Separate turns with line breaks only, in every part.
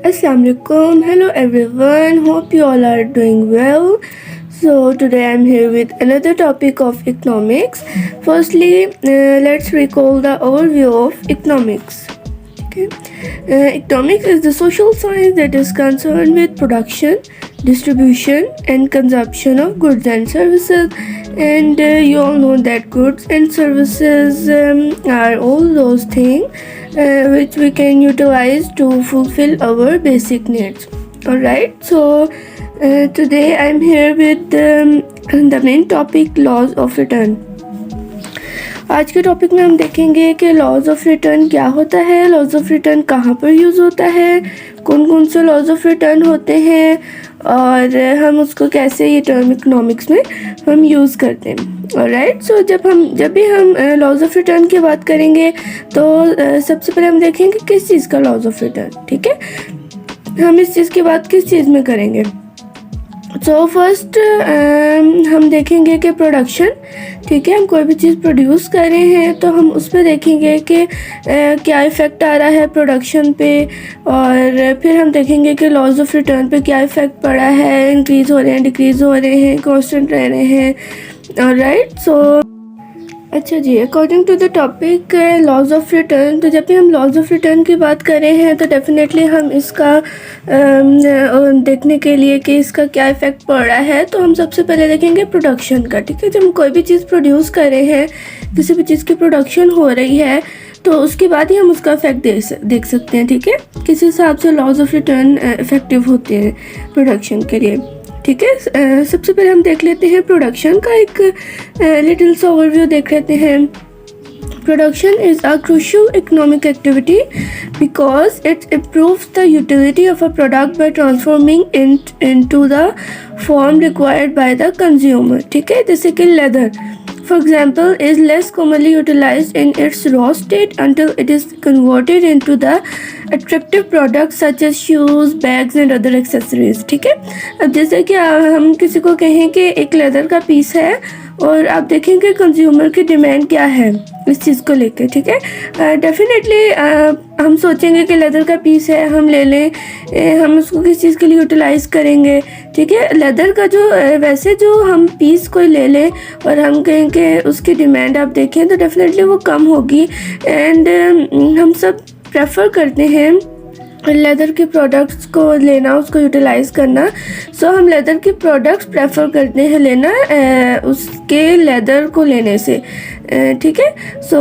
Assalamualaikum. Hello everyone. Hope you all are doing well. So today I'm here with another topic of economics. Firstly, let's recall the overview of economics. Okay. Economics is the social science that is concerned with production, distribution, and consumption of goods and services. And you all know that goods and services are all those things which we can utilize to fulfill our basic needs. Alright, so today I'm here with the main topic, laws of return. आज के topic में हम देखेंगे कि laws of return क्या होता है, laws of return कहाँ पर यूज़ होता है, कौन कौन से लॉज ऑफ रिटर्न होते हैं और हम उसको कैसे ये टर्म इकोनॉमिक्स में हम यूज़ करते हैं. ऑलराइट, सो जब भी हम लॉज ऑफ रिटर्न की बात करेंगे तो सबसे पहले हम देखेंगे किस चीज़ का लॉज ऑफ रिटर्न. ठीक है, हम इस चीज़ की बात किस चीज़ में करेंगे. सो फर्स्ट हम देखेंगे कि प्रोडक्शन. ठीक है, हम कोई भी चीज़ प्रोड्यूस कर रहे हैं तो हम उस पर देखेंगे कि क्या इफ़ेक्ट आ रहा है प्रोडक्शन पे, और फिर हम देखेंगे कि लॉज ऑफ रिटर्न पे क्या इफ़ेक्ट पड़ा है, इंक्रीज़ हो रहे हैं, डिक्रीज़ हो रहे हैं, कांस्टेंट रह रहे हैं. ऑलराइट, सो अच्छा जी, according to the topic laws of return, तो जब भी हम लॉज ऑफ रिटर्न की बात कर रहे हैं तो डेफिनेटली हम इसका देखने के लिए कि इसका क्या इफ़ेक्ट पड़ रहा है तो हम सबसे पहले देखेंगे प्रोडक्शन का. ठीक है, जब हम कोई भी चीज़ प्रोड्यूस कर रहे हैं, किसी भी चीज़ की प्रोडक्शन हो रही है तो उसके बाद ही हम उसका इफ़ेक्ट देख सकते हैं. ठीक है, किस हिसाब से लॉज ऑफ रिटर्न इफ़ेक्टिव होते हैं प्रोडक्शन के लिए. ठीक है, सबसे पहले हम देख लेते हैं प्रोडक्शन का एक लिटिल सा ओवरव्यू देख लेते हैं. Production is a crucial economic activity because it improves the utility of a product by transforming it into the form required by the consumer. ठीक है, जैसे कि leather, for example, is less commonly utilized in its raw state until it is converted into the attractive products such as shoes, bags and other accessories. ठीक है, अब जैसे कि हम किसी को कहें कि एक लेदर का पीस है और आप देखेंगे कंज्यूमर की डिमांड क्या है इस चीज़ को लेकर. ठीक है, डेफिनेटली हम सोचेंगे कि लेदर का पीस है, हम ले लें, हम उसको किस चीज़ के लिए यूटिलाइज़ करेंगे. ठीक है, लेदर का जो वैसे जो हम पीस कोई ले लें और हम कहें कि उसकी डिमांड आप देखें तो डेफिनेटली वो कम होगी. एंड हम सब प्रेफर करते हैं लेदर के प्रोडक्ट्स को लेना, उसको यूटिलाइज़ करना. सो हम लेदर के प्रोडक्ट्स प्रेफर करते हैं लेना उसके लेदर को लेने से. ठीक है, so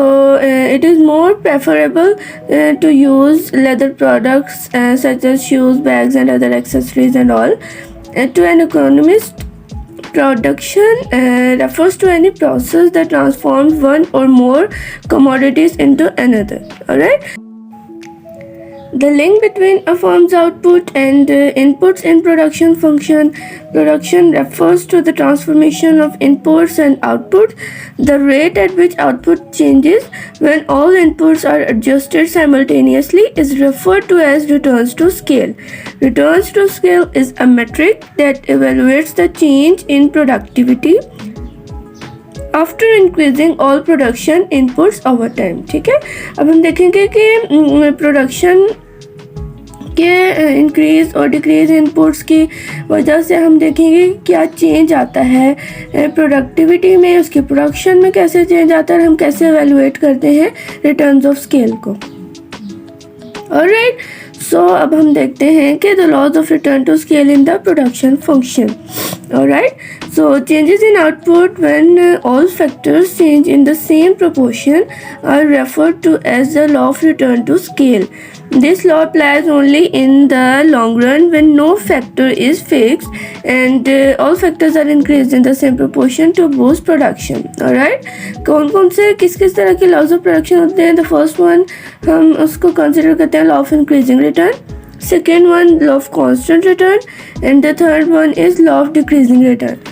it is more preferable to use leather products such as shoes, bags and other accessories and all. To an economist, production refers to any process that transforms one or more commodities into another. Alright, the link between a firm's output and inputs in production function. Production refers to the transformation of inputs and outputs. The rate at which output changes when all inputs are adjusted simultaneously is referred to as returns to scale. Returns to scale is a metric that evaluates the change in productivity after increasing all production inputs over time. ठीक है, अब हम देखेंगे कि production के increase और decrease inputs की वजह से हम देखेंगे क्या चेंज आता है प्रोडक्टिविटी में, उसकी प्रोडक्शन में कैसे चेंज आता है और हम कैसे एवेलुएट करते हैं रिटर्न्स ऑफ स्केल को. ऑलराइट, सो अब हम देखते हैं कि the laws of return to scale in the production function. Alright, so changes in output when all factors change in the same proportion are referred to as the law of return to scale. This law applies only in the long run when no factor is fixed and all factors are increased in the same proportion to boost production. Alright, कौन कौन से किस किस तरह के laws of production होते हैं. The first one हम उसको consider करते हैं law of increasing return, second one law of constant return and the third one is law of decreasing return.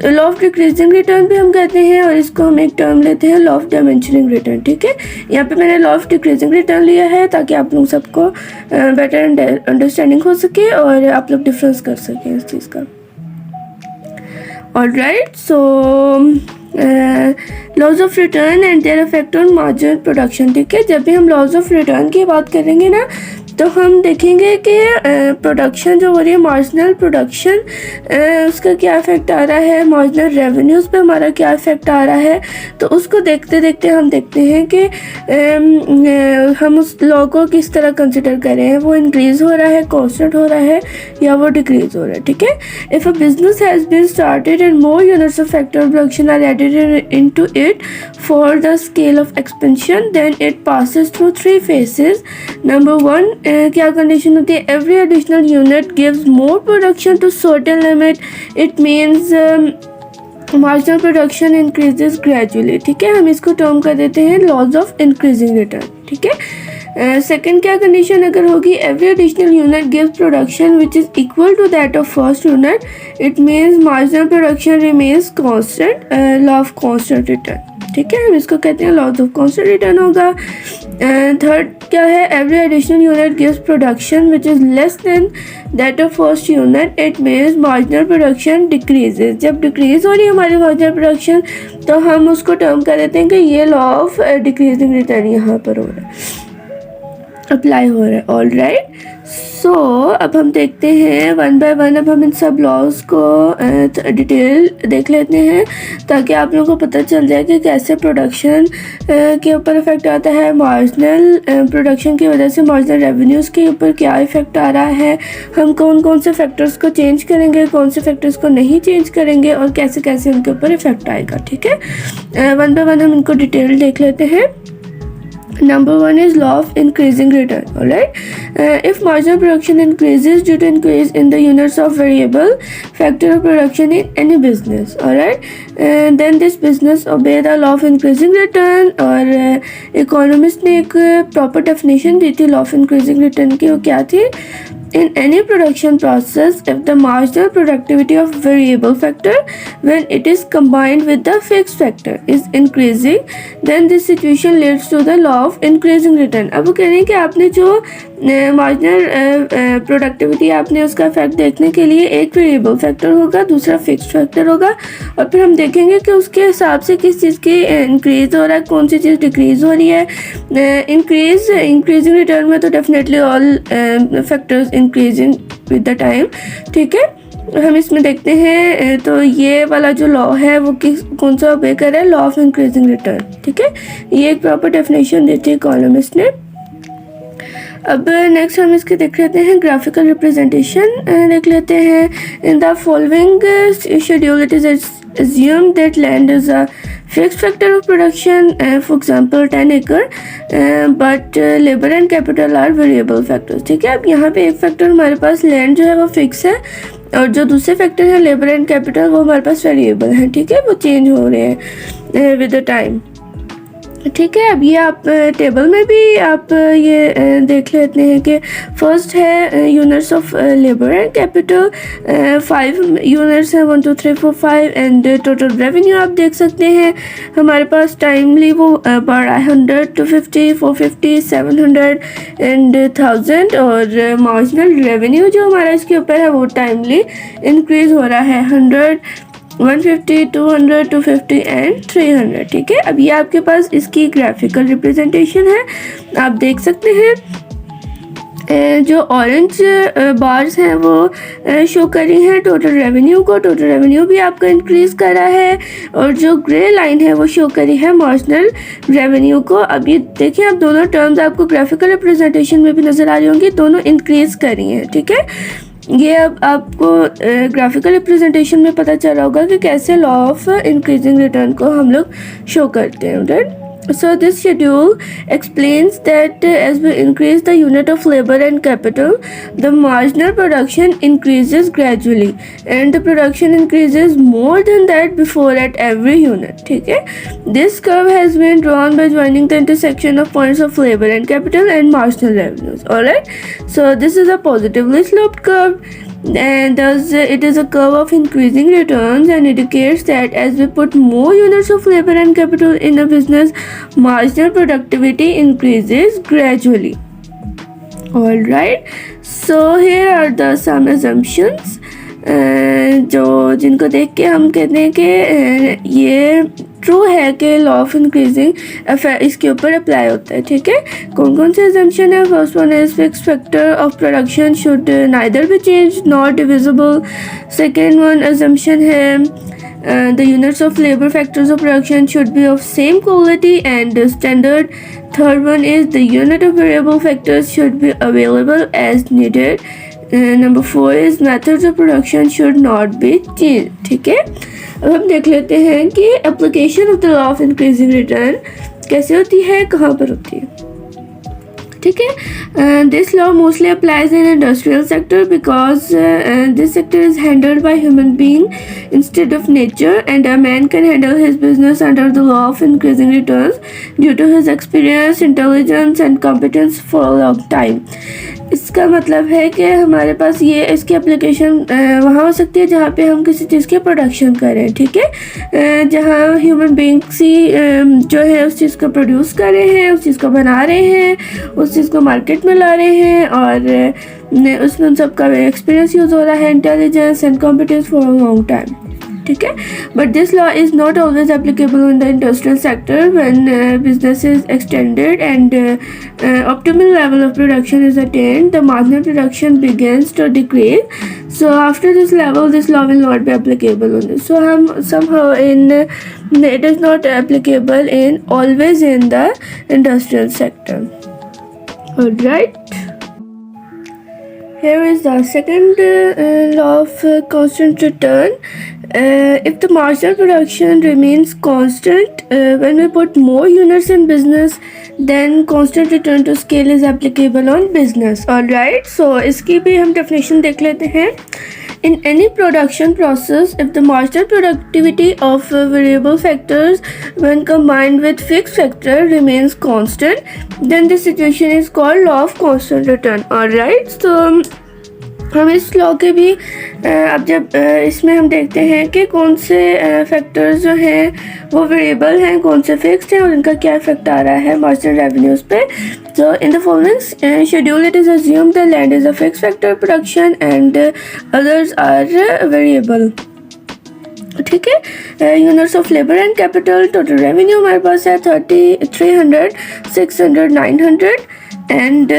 Law of decreasing return भी हम कहते हैं और इसको हम एक टर्म लेते हैं लॉ ऑफ डायमेंशनिंग रिटर्न. ठीक है, यहाँ पे मैंने लॉ ऑफ डिक्रीजिंग रिटर्न लिया है ताकि आप लोग सबको बेटर अंडरस्टैंडिंग हो सके और आप लोग डिफरेंस कर सकें इस चीज़ का. Alright, so laws of return and their effect on marginal production. ठीक है, जब भी हम लॉज ऑफ रिटर्न की बात करेंगे ना तो हम देखेंगे कि प्रोडक्शन जो हो रही है, मार्जिनल प्रोडक्शन, उसका क्या इफ़ेक्ट आ रहा है, मार्जिनल रेवेन्यूज़ पे हमारा क्या इफ़ेक्ट आ रहा है। तो उसको देखते देखते हम देखते हैं कि हम उस लॉ को किस तरह कंसिडर करें, वो इंक्रीज़ हो रहा है, कांस्टेंट हो रहा है, या वो डिक्रीज़ हो रहा है। ठीक है, if a business has been started and more units of factor production are added into it for the scale of expansion, then it passes through three phases. Number one, क्या condition होती है, every additional unit gives more production to certain limit. It means marginal production increases gradually. ठीक है, हम इसको term कर देते हैं लॉज ऑफ इंक्रीजिंग रिटर्न। ठीक है, सेकेंड क्या कंडीशन अगर होगी, every additional unit gives production which is equal to that of first unit, it means marginal production remains constant, law of constant return. ठीक है, हम इसको कहते हैं लॉज ऑफ कांस्टेंट रिटर्न होगा। थर्ड क्या है, every additional unit gives production which is less than that of first unit, it means marginal production decreases. जब डिक्रीज हो रही है हमारी मार्जिनल प्रोडक्शन, तो हम उसको टर्म कर देते हैं कि ये लॉ ऑफ डिक्रीजिंग रिटर्न यहाँ पर हो रहा है, अप्लाई हो रहा है। ऑल राइट, सो अब हम देखते हैं वन बाय वन। अब हम इन सब लॉज को डिटेल देख लेते हैं ताकि आप लोगों को पता चल जाए कि कैसे प्रोडक्शन के ऊपर इफ़ेक्ट आता है, मार्जिनल प्रोडक्शन की वजह से मार्जिनल रेवेन्यूज़ के ऊपर क्या इफ़ेक्ट आ रहा है, हम कौन कौन से फैक्टर्स को चेंज करेंगे, कौन से फैक्टर्स को नहीं चेंज करेंगे, और कैसे कैसे उनके ऊपर इफ़ेक्ट आएगा। ठीक है, वन बाय वन हम इनको डिटेल देख लेते हैं। Number one is law of increasing return. All right, if marginal production increases due to increase in the units of variable factor of production in any business, all right, then this business obey the law of increasing return। और economist ने एक proper definition दी थी law of increasing return की, वो क्या थी, in any production process, if the marginal productivity of variable factor when it is combined with the fixed factor is increasing, then this situation leads to the law of increasing return। अब वो कह रहे हैं कि आपने जो marginal productivity आपने उसका इफेक्ट देखने के लिए एक वेरिएबल फैक्टर होगा, दूसरा फिक्स्ड फैक्टर होगा, और फिर हम देखेंगे कि उसके हिसाब से किस चीज़ की इंक्रीज़ हो रहा है, कौन सी चीज़ डिक्रीज़ हो रही है। इंक्रीजिंग रिटर्न में तो definitely all factors increasing with the time. ठीक है, हम इसमें देखते हैं तो ये वाला जो लॉ है वो कौन सा ओबे कर रहा है, लॉ ऑफ इंक्रीजिंग रिटर्न। ठीक है, ये एक प्रॉपर डेफिनेशन देती है इकोनॉमिस्ट ने। अब नेक्स्ट हम इसके देख लेते हैं ग्राफिकल रिप्रेजेंटेशन देख लेते हैं। इन the following schedule it is assumed that land is a fixed factor of production, for example 10 acre, but labor and capital are variable factors। ठीक है, अब यहाँ पे एक फैक्टर हमारे पास लैंड जो है वो फिक्स है, और जो दूसरे फैक्टर है लेबर एंड कैपिटल वो हमारे पास वेरिएबल है। ठीक है, वो चेंज हो रहे हैं विद द टाइम। ठीक है, अब ये आप टेबल में भी आप ये देख लेते हैं कि फर्स्ट है units of labour and capital, 5 units हैं, 1 2 3 4 5, एंड टोटल रेवेन्यू आप देख सकते हैं हमारे पास टाइमली वो बढ़ रहा है 100 250 450 700 एंड 1000, और मार्जिनल रेवेन्यू जो हमारा इसके ऊपर है वो टाइमली इंक्रीज हो रहा है 100 150 200 250 एंड 300। ठीक है, अब ये आपके पास इसकी ग्राफिकल रिप्रेजेंटेशन है, आप देख सकते हैं। जो ऑरेंज बार्स हैं वो शो कर रही हैं टोटल रेवेन्यू को, टोटल रेवेन्यू भी आपका इंक्रीज़ कर रहा है, और जो ग्रे लाइन है वो शो कर रही है मार्जिनल रेवेन्यू को। अब ये देखिए, अब दोनों टर्म्स आपको ग्राफिकल रिप्रेजेंटेशन में भी नज़र आ रही होंगी, दोनों इंक्रीज़ कर रही हैं। ठीक है, ये अब आपको ग्राफिकल रिप्रेजेंटेशन में पता चल रहा होगा कि कैसे लॉ ऑफ इंक्रीजिंग रिटर्न को हम लोग शो करते हैं। Right, so this schedule explains that as we increase the unit of labor and capital, the marginal production increases gradually and the production increases more than that before at every unit। ठीक है, this curve has been drawn by joining the intersection of points of labor and capital and marginal revenues। Alright, so this is a positively sloped curve, and thus it is a curve of increasing returns and indicates that as we put more units of labor and capital in a business, marginal productivity increases gradually। All right, so here are the some assumptions जो जिनको देख के हम कहते हैं कि ये true है कि लॉ ऑफ इंक्रीजिंग इसके ऊपर अप्लाई होता है, ठीक है। कौन कौन से एजम्पशन है? First one is fix factor of production should neither be change not divisible. Second one assumption है the units of labor factors of production should be of same quality and standard. Third one is the unit of variable factors should be available as needed. Number 4 is methods of production should not be changed, ठीक है। अब हम देख लेते हैं कि application of the law of increasing return कैसे होती है, कहाँ पर होती है, ठीक है। This law mostly applies in industrial sector because this sector is handled by human being instead of nature and a man can handle his business under the law of increasing returns due to his experience, intelligence and competence for a long time. इसका मतलब है कि हमारे पास ये इसकी application वहाँ हो सकती है जहाँ पे हम किसी चीज़ की प्रोडक्शन करें, ठीक है। जहाँ ह्यूमन बीइंग्स ही जो है उस चीज़ को प्रोड्यूस कर रहे हैं, उस चीज़ को बना रहे हैं, उस चीज़ को मार्केट में ला रहे हैं और उसमें उन सबका एक्सपीरियंस यूज़ हो रहा है, intelligence and competence for a long time, ठीक है। But this law is not always applicable in the industrial sector when business is extended and optimal level of production is attained, the marginal production begins to decrease. So after this level, this law will not be applicable on this. So somehow it is not applicable in always in the industrial sector. All right. Here is the second law of constant return. If the marginal production remains constant when we put more units in business, then constant return to scale is applicable on business. All right. So इसकी भी हम definition देख लेते हैं. In any production process, if the marginal productivity of variable factors when combined with fixed factor remains constant, then this situation is called law of constant return. Alright, so हम इस law के भी अब जब इसमें हम देखते हैं कि कौन से फैक्टर्स जो हैं वो वेरिएबल हैं, कौन से फिक्स्ड हैं और इनका क्या इफेक्ट आ रहा है मार्जिनल रेवेन्यूज़ पे। So in the following schedule, it is assumed the land is a fixed factor production and others are variable, ठीक है। Units of labour and capital, total revenue हमारे पास है 300, 600, 900 एंड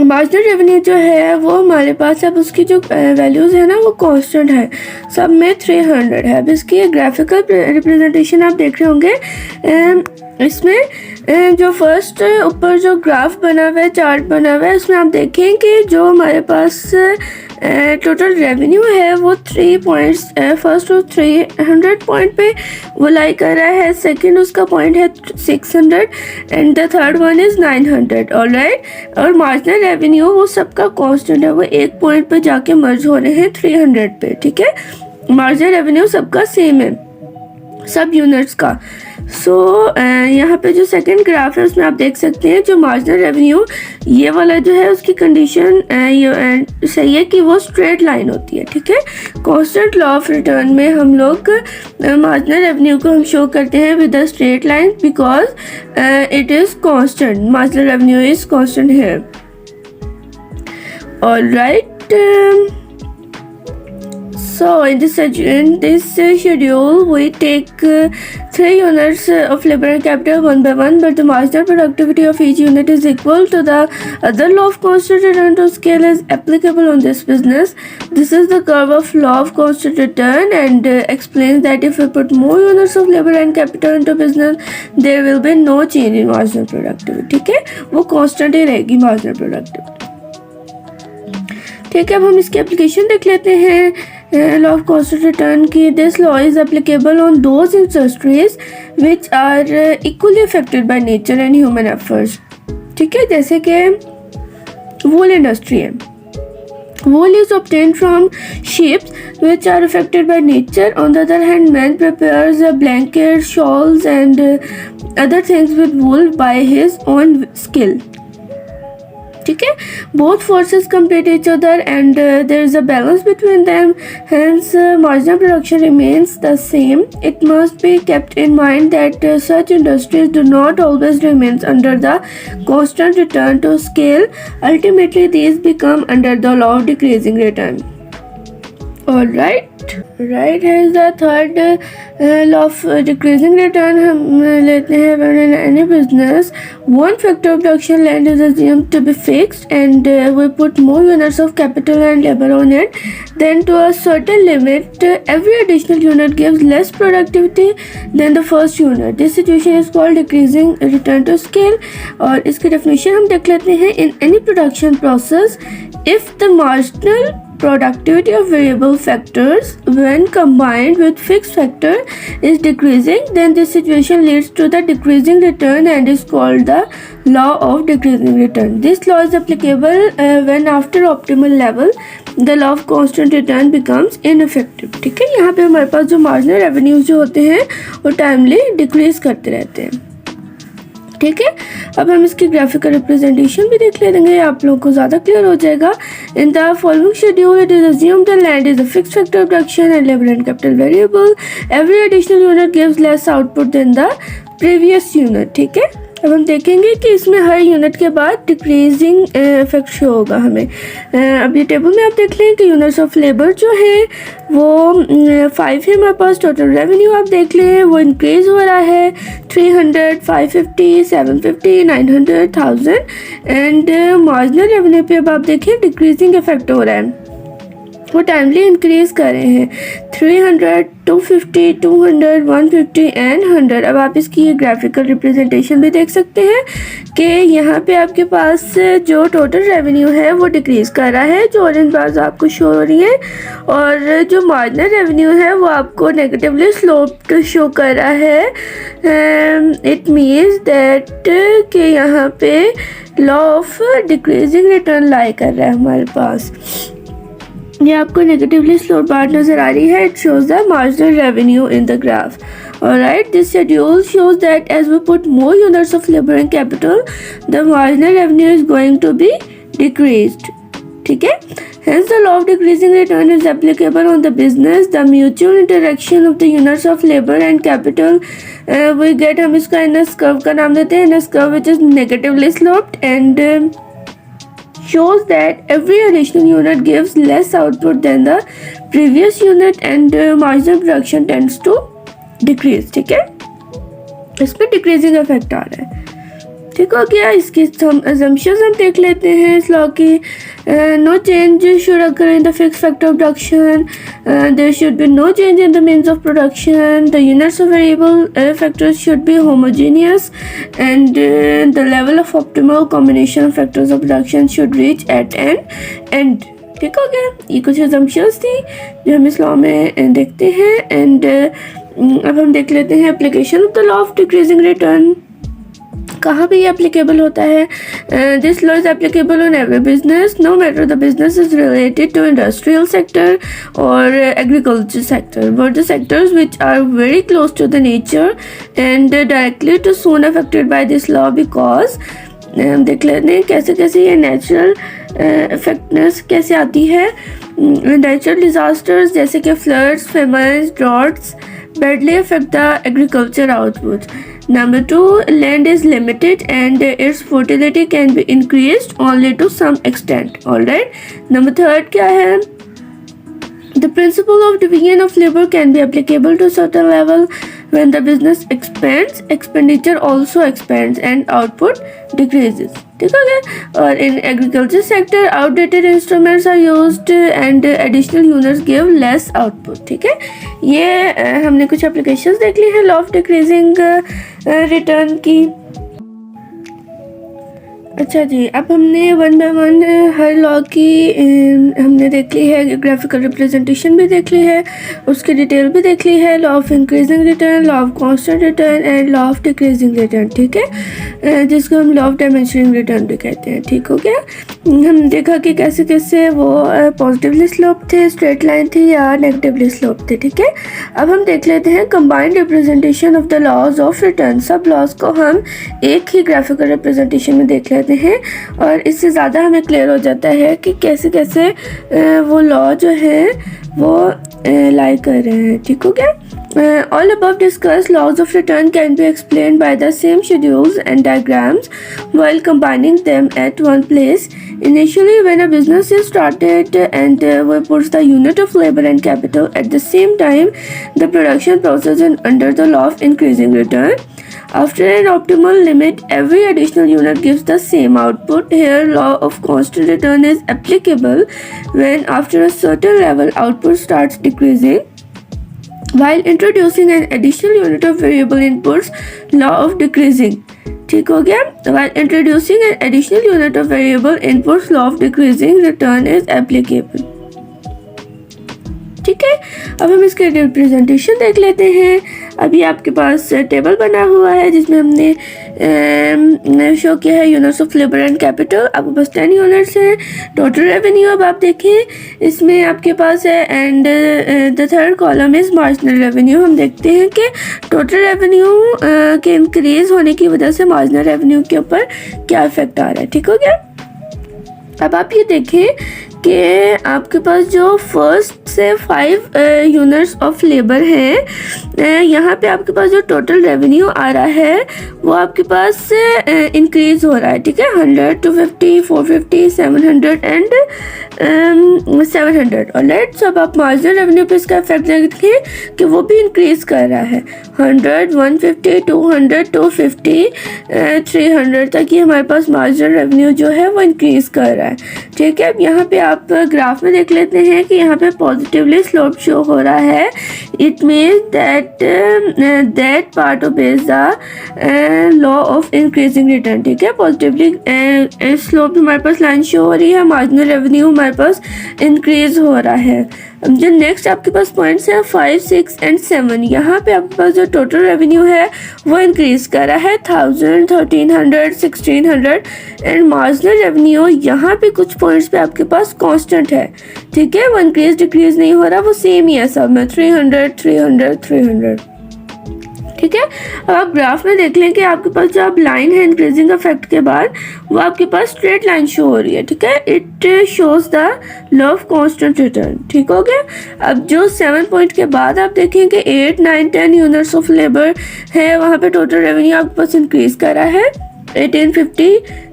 मार्जिनल रेवेन्यू जो है वो हमारे पास अब उसकी जो वैल्यूज़ है ना वो कांस्टेंट है, सब में 300 है। अब इसकी ग्राफिकल रिप्रेजेंटेशन आप देख रहे होंगे। इसमें जो फर्स्ट ऊपर जो ग्राफ बना हुआ है, चार्ट बना हुआ है, उसमें आप देखें कि जो हमारे पास टोटल रेवेन्यू है वो 3 पॉइंट्स, फर्स्ट वो 300 पॉइंट पे वो लाई कर रहा है, सेकंड उसका पॉइंट है 600 and the third one is 900। Alright, और मार्जिनल रेवेन्यू वो सबका कांस्टेंट है, वो एक पॉइंट पे जाके मर्ज हो रहे हैं 300 पे, ठीक है। मार्जिनल रेवेन्यू सबका सेम है, सब यूनिट्स का। सो यहाँ पे जो सेकंड ग्राफ है उसमें आप देख सकते हैं जो मार्जिनल रेवेन्यू ये वाला जो है उसकी कंडीशन सही है कि वो स्ट्रेट लाइन होती है, ठीक है। कांस्टेंट लॉ ऑफ रिटर्न में हम लोग मार्जिनल रेवेन्यू को हम शो करते हैं with a straight line because it is constant, marginal revenue is constant here. Alright, so in this schedule we take 3 units of labor and capital one by one, but the marginal productivity of each unit is equal to the other law of constant return to scale is applicable on this business. This is the curve of law of constant return and explains that if we put more units of labor and capital into business there will be no change in marginal productivity, ठीक है, वो constant ही रहेगी marginal productivity, ठीक है। अब हम इसकी application देख लेते हैं लॉ ऑफ कांस्टेंट रिटर्न की। This law is applicable on those industries which are equally affected by nature and human efforts, ठीक है। जैसे कि वूल इंडस्ट्री है, wool is obtained from sheep which are affected by nature. On the other hand, man prepares blankets, shawls and other things with wool by his own skill, ठीक है। both forces compete each other and there is a balance between them, hence marginal production remains the same. It must be kept in mind that such industries do not always remain under the constant return to scale. Ultimately these become under the law of decreasing return. All right, right है the third law of decreasing return हम लेते हैं when in any business one factor of production land is assumed to be fixed and we put more units of capital and labor on it, then to a certain limit every additional unit gives less productivity than the first unit. This situation is called decreasing return to scale. और इसकी definition हम देख लेते हैं. In any production process if the marginal productivity of variable factors when combined with fixed factor is decreasing, then this situation leads to the decreasing return and is called the law of decreasing return. This law is applicable when after optimal level the law of constant return becomes ineffective. ठीक है, यहाँ पे हमारे पास जो marginal revenues जो होते हैं वो टाइमली डिक्रीज करते रहते हैं. ठीक है, अब हम इसकी ग्राफिकल रिप्रेजेंटेशन भी देख लेंगे, आप लोगों को ज़्यादा क्लियर हो जाएगा. In the following schedule it is assumed the land is a fixed factor of production and labour and capital variable. Every additional unit gives less output than the previous unit. ठीक है, अब हम देखेंगे कि इसमें हर unit के बाद decreasing effect show होगा हमें. अब ये टेबल में आप देख लें कि यूनिट्स ऑफ लेबर जो है वो 5 है हमारे पास. टोटल रेवेन्यू आप देख लें वो इंक्रीज हो रहा है 300, 550, 750, 900, 1000 एंड मार्जिनल रेवेन्यू पे अब आप देखिए डिक्रीजिंग इफेक्ट हो रहा है, वो टाइमली इंक्रीज कर रहे हैं 300, 250, 200, 150 एंड 100. अब आप इसकी ये ग्राफिकल रिप्रेजेंटेशन भी देख सकते हैं कि यहाँ पे आपके पास जो टोटल रेवेन्यू है वो डिक्रीज कर रहा है, जो ऑरेंज बार्स आपको शो हो रही है, और जो मार्जिनल रेवेन्यू है वो आपको नेगेटिवली स्लोप्ड शो कर रहा है. इट मीन्स दैट कि यहाँ पे लॉ ऑफ डिक्रीजिंग रिटर्न लाई कर रहा है हमारे पास. ये आपको नेगेटिवली स्लोप बार नजर आ रही है. It shows the marginal revenue in the graph. Alright, this schedule shows that as we put more units of labor and capital, the marginal revenue is going to be decreased. ठीक है, hence the law of decreasing return is applicable on the business. The mutual interaction of the units of labor and capital we get, हम इसका NS curve का नाम देते हैं, NS curve which is negatively sloped and shows that every additional unit gives less output than the previous unit and marginal production tends to decrease. ठीक है, इसमें decreasing effect आ रहा है. ठीक हो गया, इसकी हम assumptions हम देख लेते हैं इस लॉ की. No change should occur in the fix factor of production. There should be no change in the means of production. The units of variable factors should be homogeneous and the level of optimal combination of factors of production should reach at an end. ठीक हो गया, ये कुछ assumptions थी जो हम इस law में देखते हैं. एंड अब हम देख लेते हैं application of the law of decreasing return. कहाँ पे ये एप्लीकेबल होता है? This law is applicable on every business no matter the business is related to industrial sector और agriculture sector, but the sectors which are very close to the nature and directly to soon affected by this law because हम देख लेते हैं कैसे कैसे ये natural इफेक्टनेस कैसे आती है. नेचुरल डिजास्टर्स जैसे कि floods, famous, droughts badly affect the agriculture output. Number 2, land is limited and its fertility can be increased only to some extent. Alright. Number 3 क्या है? The principle of division of labor can be applicable to certain level. When the business expands, expenditure also expands and output decreases. ठीक है, और in agriculture sector outdated instruments are used and additional units give less output. ठीक है, ये हमने कुछ applications देख ली हैं law of decreasing return की. अच्छा जी, अब हमने one by one her law की हमने देख ली है, ग्राफिकल रिप्रेजेंटेशन भी देख ली है, उसकी डिटेल भी देख ली है. Law of increasing return, law of constant return and law of decreasing return. ठीक है, जिसको हम लॉ ऑफ डायमेंशनिंग रिटर्न भी कहते हैं. ठीक हो गया, हम देखा कि कैसे कैसे वो पॉजिटिवली स्लोप थे, स्ट्रेट लाइन थी या नेगेटिवली स्लोप थे. ठीक है, अब हम देख लेते हैं combined representation of the laws of return. सब लॉज को हम एक ही ग्राफिकल रिप्रेजेंटेशन में देख लेते हैं और इससे ज़्यादा हमें क्लियर हो जाता है कि कैसे कैसे वो लॉ जो है वो लाई कर रहे हैं. ठीक हो गया, All above discussed laws of return can be explained by the same schedules and diagrams while combining them at one place. Initially, when a business is started and we put the unit of labor and capital at the same time, the production process and under the law of increasing return. After an optimal limit, every additional unit gives the same output. Here, law of constant return is applicable when after a certain level output starts decreasing. While introducing an additional unit of variable inputs, law of decreasing. ठीक हो गया? While introducing an additional unit of variable inputs, law of decreasing return is applicable. ठीक है, अब हम इसके representation देख लेते हैं. अभी आपके पास टेबल बना हुआ है जिसमें हमने शो किया है units of labour and capital. आपके पास 10 यूनिट्स हैं. टोटल रेवेन्यू अब आप देखें इसमें आपके पास है and the third column is marginal revenue. हम देखते हैं कि टोटल रेवेन्यू के इंक्रीज होने की वजह से मार्जिनल रेवेन्यू के ऊपर क्या इफेक्ट आ रहा है. ठीक हो गया? अब आप ये देखें कि आपके पास जो फर्स्ट से 5 यूनिट्स ऑफ लेबर हैं, यहाँ पे आपके पास जो टोटल रेवेन्यू आ रहा है वो आपके पास इंक्रीज हो रहा है. ठीक है, 100, 250, 450, 700 एंड 700. और लेट्स अब आप मार्जिनल रेवेन्यू पे इसका इफेक्ट देखें कि वो भी इंक्रीज कर रहा है. 100, 150, 200, 250, 300 तक ये हमारे पास मार्जिनल रेवेन्यू जो है वो इंक्रीज कर रहा है. ठीक है, अब यहाँ पे आप ग्राफ में देख लेते हैं कि यहाँ पे पॉजिटिवली स्लोप शो हो रहा है. It means that part obeys the law of increasing return. ठीक है, पॉजिटिवली स्लोप हमारे पास लाइन शो हो रही है, मार्जिनल रेवेन्यू हमारे पास इंक्रीज हो रहा है. जो नेक्स्ट आपके पास पॉइंट्स हैं 5, 6 एंड 7, यहाँ पे आपके पास जो टोटल रेवेन्यू है वो इंक्रीज कर रहा है 1000, 1300, 1600 एंड मार्जिनल रेवेन्यू यहाँ पे कुछ पॉइंट्स पे आपके पास कांस्टेंट है. ठीक है, वो इंक्रीज डिक्रीज नहीं हो रहा, वो सेम ही है सब में 300, 300, 300. ठीक है, अब आप ग्राफ में देख लें कि आपके पास जो अब लाइन है इंक्रीजिंग इफेक्ट के बाद वो आपके पास स्ट्रेट लाइन शो हो रही है. ठीक है, it shows the law of constant return. ठीक हो गया? अब जो 7 पॉइंट के बाद आप देखें कि 8, 9, 10 यूनिट्स ऑफ लेबर है, वहाँ पे टोटल रेवेन्यू आपके पास इंक्रीज कर रहा है 1850,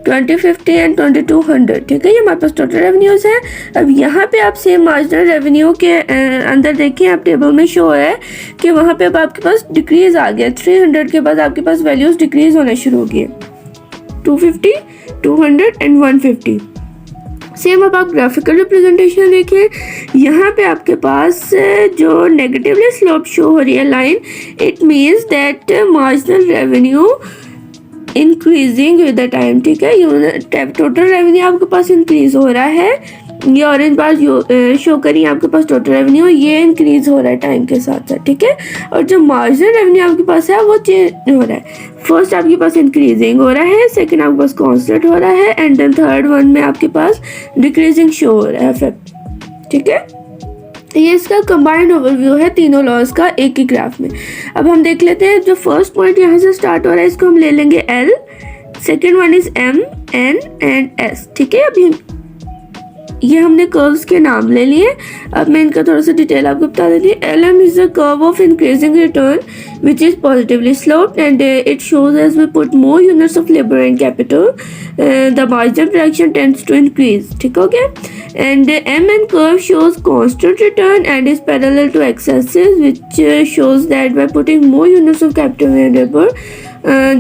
2050 एंड 2200. ठीक है, ये हमारे पास टोटल रेवेन्यूज हैं. अब यहाँ पे आप सेम मार्जिनल रेवेन्यू के अंदर देखिए, आप टेबल में शो है कि वहाँ पे अब आपके पास डिक्रीज आ गया. 300 के बाद आपके पास वैल्यूज डिक्रीज होने शुरू हो गए 250, 200 एंड 150. सेम अब आप ग्राफिकल रिप्रेजेंटेशन देखें, यहाँ पे आपके पास जो नेगेटिवली स्लोप शो हो रही है line, it means that marginal revenue increasing with the time. ठीक है, टोटल रेवेन्यू आपके पास इंक्रीज हो रहा है. ये ऑरेंज बार शो करिए आपके पास टोटल रेवेन्यू, ये इंक्रीज हो रहा है टाइम के साथ साथ. ठीक है, और जो मार्जिनल रेवेन्यू आपके पास है वो चेंज हो रहा है. फर्स्ट आपके पास इंक्रीजिंग हो रहा है, सेकंड आपके पास कांस्टेंट हो रहा है एंड देन थर्ड वन में आपके पास डिक्रीजिंग शो हो रहा है इफेक्ट. ठीक है, ये इसका कंबाइंड ओवरव्यू है तीनों लॉज का एक ही ग्राफ में. अब हम देख लेते हैं जो फर्स्ट पॉइंट यहाँ से स्टार्ट हो रहा है इसको हम ले लेंगे L, second one is M, N and S. ठीक है, अभी ये हमने कर्व्स के नाम ले लिए. अब मैं इनका थोड़ा सा डिटेल आपको बता देती हूँ. LM is the curve of increasing return which is positively sloped and it shows as we put more units of labor and capital the marginal production tends to increase. ठीक हो गया? And MN curve shows constant return and is parallel to x-axis which shows that by putting more units of capital and labor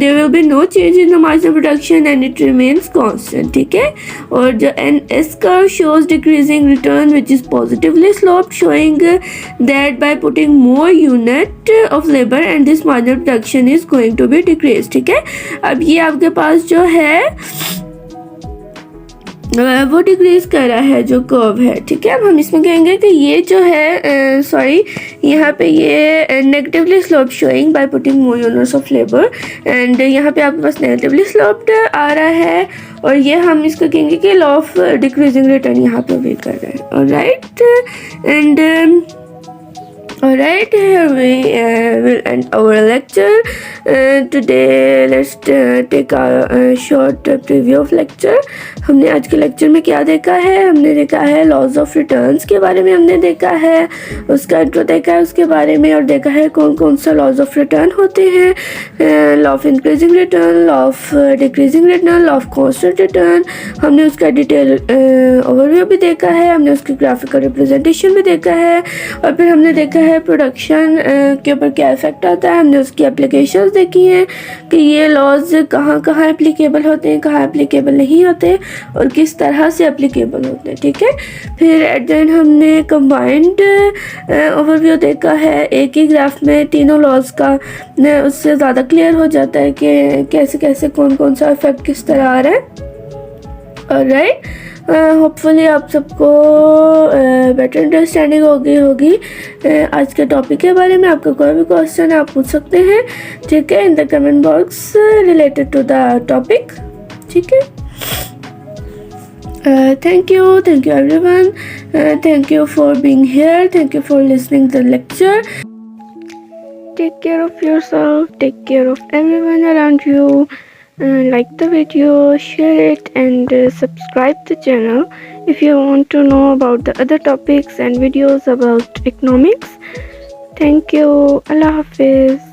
there will be no change in the marginal production and it remains constant. ठीक है, और जो NS curve shows decreasing return which is positively sloped showing that by putting more unit of labor and this marginal production is going to be decreased. ठीक है, अब ये आपके पास जो है वो डिक्रीज कर रहा है जो कर्व है. ठीक है, अब हम इसमें कहेंगे कि ये जो है यहाँ पे ये negatively slope showing by putting more units of labour and यहाँ पे आपके पास नेगेटिवली स्लोप्ड आ रहा है और ये हम इसको कहेंगे कि लॉ ऑफ डिक्रीजिंग रिटर्न यहाँ पे वेट कर रहा है. Alright, and Alright, here we will end our lecture. Today let's take a short preview of lecture. हमने आज के लेक्चर में क्या देखा है? हमने देखा है लॉज ऑफ रिटर्न्स के बारे में, हमने देखा है उसका इंट्रो देखा है उसके बारे में, और देखा है कौन कौन सा लॉज ऑफ रिटर्न होते हैं, law of increasing return, law of decreasing return, law of constant return. हमने उसका डिटेल ओवरव्यू भी देखा है, हमने उसकी ग्राफिकल रिप्रेजेंटेशन भी देखा है, और फिर हमने देखा है प्रोडक्शन के ऊपर क्या इफेक्ट आता है। हमने उसकी एप्लीकेशंस देखी हैं कि ये लॉज कहाँ कहाँ एप्लीकेबल होते हैं, कहाँ एप्लीकेबल नहीं होते और किस तरह से एप्लीकेबल होते हैं, ठीक है। फिर एट द एंड हमने कंबाइंड ओवरव्यू देखा है, एक ही ग्राफ में तीनों लॉज का, उससे ज़्यादा क्लियर हो जाता है कि कैसे कैसे कौन कौन सा इफेक्ट किस तरह आ रहा है। ऑलराइट, होपफुली आप सबको बेटर अंडरस्टैंडिंग होगी आज के टॉपिक के बारे में। आपका कोई भी क्वेश्चन आप पूछ सकते हैं, ठीक है, in the comment box related to the topic, ठीक है। Thank you everyone, thank you for being here, thank you for listening to the lecture. Take care of yourself, take care of everyone around you. Like the video, share it, and subscribe the channel if you want to know about the other topics and videos about economics. Thank you. Allah Hafiz.